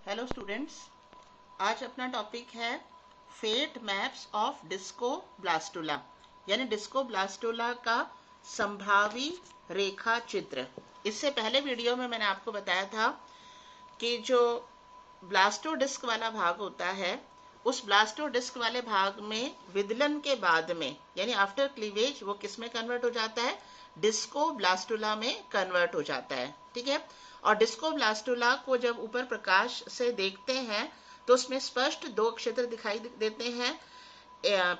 Hello students, आज अपना topic है फेट मैप्स ऑफ डिस्कोब्लास्टुला, यानी डिस्कोब्लास्टुला का संभावी रेखा चित्र। इससे पहले वीडियो में मैंने आपको बताया था कि जो ब्लास्टोडिस्क वाला भाग होता है, उस ब्लास्टोडिस्क वाले भाग में विदलन के बाद में यानी आफ्टर क्लीवेज वो किस में कन्वर्ट हो जाता है? डिस्कोब्लास्टुला में कन्वर्ट हो जाता है। ठीक है। और डिस्कोब्लास्टुला को जब ऊपर प्रकाश से देखते हैं तो उसमें स्पष्ट दो क्षेत्र दिखाई देते हैं,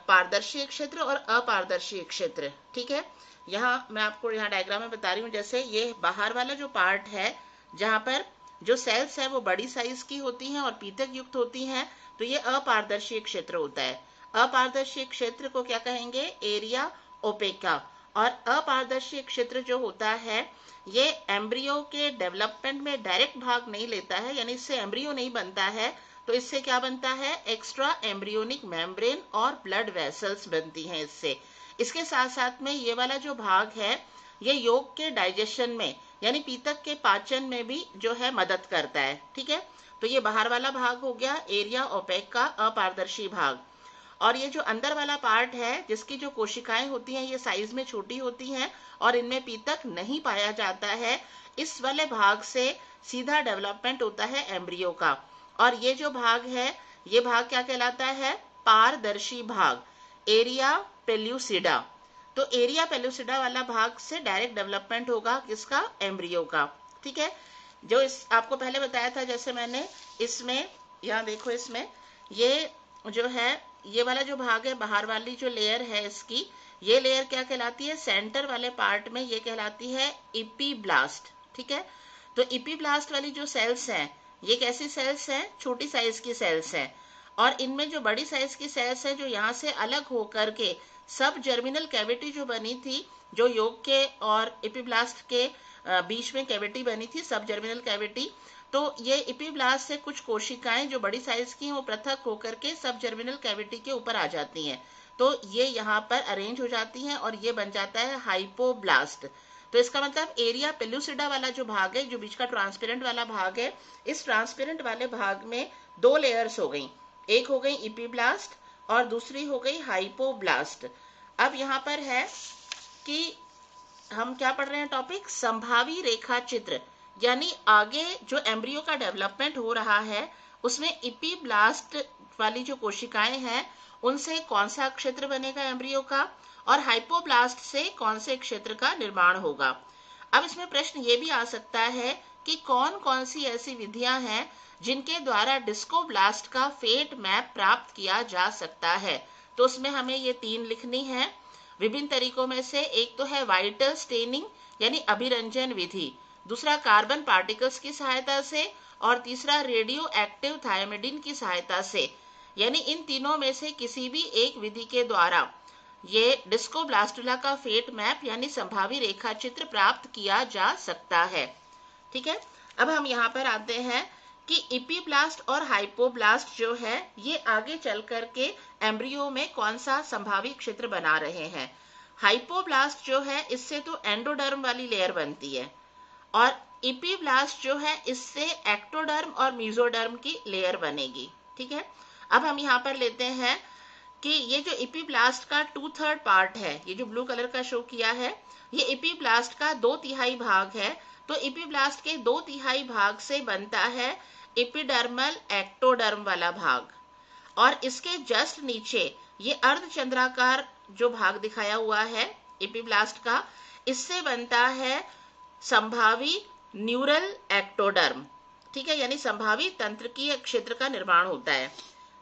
पारदर्शी क्षेत्र और अपारदर्शी क्षेत्र। ठीक है। यहाँ मैं आपको यहाँ डायग्राम में बता रही हूँ। जैसे ये बाहर वाला जो पार्ट है, जहाँ पर जो सेल्स है वो बड़ी साइज की होती हैं और पीतक युक्त होती हैं, तो ये अपारदर्शी क्षेत्र होता है। अपारदर्शी क्षेत्र को क्या कहेंगे? एरिया ओपेका। और अपारदर्शी क्षेत्र जो होता है ये एम्ब्रियो के डेवलपमेंट में डायरेक्ट भाग नहीं लेता है, यानी इससे एम्ब्रियो नहीं बनता है। तो इससे क्या बनता है? एक्स्ट्रा एम्ब्रियोनिक मेम्ब्रेन और ब्लड वेसल्स बनती हैं इससे। इसके साथ साथ में ये वाला जो भाग है ये योग के डाइजेशन में यानी पीतक के पाचन में भी जो है मदद करता है। ठीक है। तो ये बाहर वाला भाग हो गया एरिया ओपेक का अपारदर्शी भाग। और ये जो अंदर वाला पार्ट है जिसकी जो कोशिकाएं होती हैं ये साइज में छोटी होती हैं और इनमें पीतक नहीं पाया जाता है, इस वाले भाग से सीधा डेवलपमेंट होता है एम्ब्रियो का। और ये जो भाग है ये भाग क्या कहलाता है? पारदर्शी भाग, एरिया पेल्यूसिडा। तो एरिया पेल्यूसिडा वाला भाग से डायरेक्ट डेवलपमेंट होगा किसका? एम्ब्रियो का। ठीक है। जो इस आपको पहले बताया था, जैसे मैंने इसमें यहाँ देखो, इसमें ये जो है ये वाला जो भाग है, बाहर वाली जो लेयर है इसकी, ये लेयर क्या कहलाती है? सेंटर वाले पार्ट में ये कहलाती है इपीब्लास्ट। ठीक है। तो इपीब्लास्ट वाली जो सेल्स हैं ये कैसी सेल्स हैं? छोटी साइज की सेल्स हैं। और इनमें जो बड़ी साइज की सेल्स है जो यहाँ से अलग होकर के सब जर्मिनल कैविटी जो बनी थी, जो योग के और इपीब्लास्ट के बीच में कैविटी बनी थी, सब जर्मिनल कैविटी, तो ये इपीब्लास्ट से कुछ कोशिकाएं जो बड़ी साइज की हैं वो पृथक होकर के सब जर्मिनल कैविटी के ऊपर आ जाती हैं। तो ये यहाँ पर अरेंज हो जाती हैं और ये बन जाता है हाइपोब्लास्ट। तो इसका मतलब एरिया पेल्यूसिडा वाला जो भाग है, जो बीच का ट्रांसपेरेंट वाला भाग है, इस ट्रांसपेरेंट वाले भाग में दो लेयर्स हो गई। एक हो गई इपीब्लास्ट और दूसरी हो गई हाइपोब्लास्ट। अब यहाँ पर है कि हम क्या पढ़ रहे हैं? टॉपिक संभावी रेखा चित्र, यानी आगे जो एम्ब्रियो का डेवलपमेंट हो रहा है उसमें इपीब्लास्ट वाली जो कोशिकाएं हैं उनसे कौन सा क्षेत्र बनेगा एम्ब्रियो का, और हाइपोब्लास्ट से कौन से क्षेत्र का निर्माण होगा। अब इसमें प्रश्न ये भी आ सकता है कि कौन कौन सी ऐसी विधियां हैं जिनके द्वारा डिस्कोब्लास्ट का फेट मैप प्राप्त किया जा सकता है। तो उसमें हमें ये तीन लिखनी है विभिन्न तरीकों में से। एक तो है वाइटल स्टेनिंग यानी अभिरंजन विधि, दूसरा कार्बन पार्टिकल्स की सहायता से, और तीसरा रेडियो एक्टिव थायमिडिन की सहायता से। यानी इन तीनों में से किसी भी एक विधि के द्वारा ये डिस्कोब्लास्टुला का फेट मैप यानी संभावी रेखा चित्र प्राप्त किया जा सकता है। ठीक है। अब हम यहाँ पर आते हैं कि इपीब्लास्ट और हाइपोब्लास्ट जो है ये आगे चल करके एम्ब्रियो में कौन सा संभावी क्षेत्र बना रहे हैं। हाइपोब्लास्ट जो है इससे तो एंडोडर्म वाली लेयर बनती है और इपीब्लास्ट जो है इससे एक्टोडर्म और मीजोडर्म की लेयर बनेगी। ठीक है। अब हम यहाँ पर लेते हैं कि ये जो इपीब्लास्ट का 2/3 पार्ट है, ये जो ब्लू कलर का शो किया है, ये इपीब्लास्ट का 2/3 भाग है। तो इपीब्लास्ट के 2/3 भाग से बनता है एपिडर्मल एक्टोडर्म वाला भाग, और इसके जस्ट नीचे ये अर्धचंद्राकार जो भाग दिखाया हुआ है एपिब्लास्ट का, इससे बनता है संभावी न्यूरल एक्टोडर्म। ठीक है। यानी संभावी तंत्रिकीय क्षेत्र का निर्माण होता है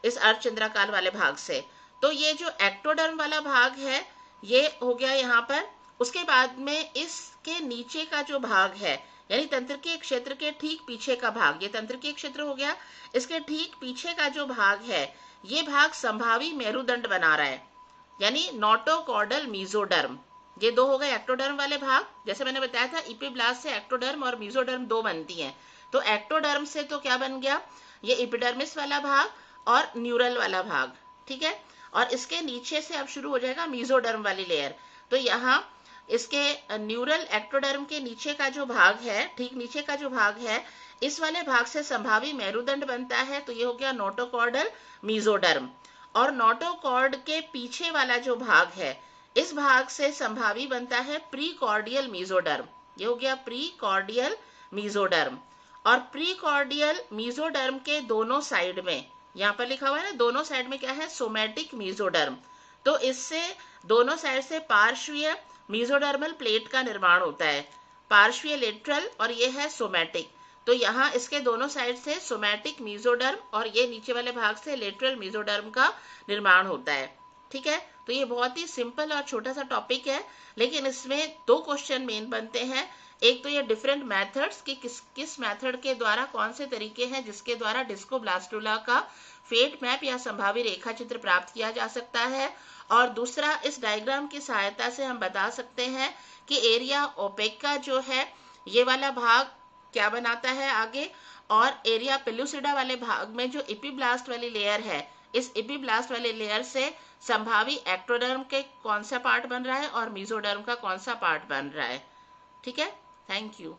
इस अर्धचंद्राकार वाले भाग से। तो ये जो एक्टोडर्म वाला भाग है ये हो गया यहाँ पर। उसके बाद में इसके नीचे का जो भाग है यानी तंत्रिकीय क्षेत्र के ठीक पीछे का भाग, ये तंत्रिकीय क्षेत्र हो गया, इसके ठीक पीछे का जो भाग है ये भाग संभावी मेरुदंड बना रहा है यानी नोटोकॉर्डल मीजोडर्म। ये दो हो गए एक्टोडर्म वाले भाग। जैसे मैंने बताया था इपीब्लास्ट से एक्टोडर्म और मीजोडर्म दो बनती हैं। तो एक्टोडर्म से तो क्या बन गया? ये इपिडर्मिस वाला भाग और न्यूरल वाला भाग। ठीक है। और इसके नीचे से अब शुरू हो जाएगा मीजोडर्म वाली लेयर। तो यहाँ इसके न्यूरल एक्टोडर्म के नीचे का जो भाग है, ठीक नीचे का जो भाग है, इस वाले भाग से संभावी मेरुदंड बनता है, तो ये हो गया नोटोकॉर्डल मीजोडर्म। और नोटोकॉर्ड के पीछे वाला जो भाग है, इस भाग से संभावी बनता है प्रीकॉर्डियल मीजोडर्म। ये हो गया प्रीकॉर्डियल मीजोडर्म। और प्रीकॉर्डियल मीजोडर्म के दोनों साइड में, यहाँ पर लिखा हुआ है ना, दोनों साइड में क्या है, सोमैटिक मीजोडर्म। तो इससे दोनों साइड से पार्श्वीय मीजोडर्मल प्लेट का निर्माण होता है, पार्श्वीय लेटरल और ये है सोमैटिक। तो यहाँ इसके दोनों साइड से सोमैटिक मीजोडर्म और ये नीचे वाले भाग से लेटरल मीजोडर्म का निर्माण होता है। ठीक है, तो ये बहुत ही सिंपल और छोटा सा टॉपिक है, लेकिन इसमें दो क्वेश्चन मेन बनते हैं। एक तो ये डिफरेंट मेथड्स कि किस मेथड के द्वारा, कौन से तरीके हैं जिसके द्वारा डिस्कोब्लास्टुला का फेट मैप या संभावी रेखा चित्र प्राप्त किया जा सकता है। और दूसरा, इस डायग्राम की सहायता से हम बता सकते हैं कि एरिया ओपेका जो है, ये वाला भाग क्या बनाता है आगे, और एरिया पेलुसिडा वाले भाग में जो इपीब्लास्ट वाली लेयर है, इस इपीब्लास्ट वाले लेयर से संभावी एक्टोडर्म के कौन सा पार्ट बन रहा है और मीजोडर्म का कौन सा पार्ट बन रहा है। ठीक है, थैंक यू।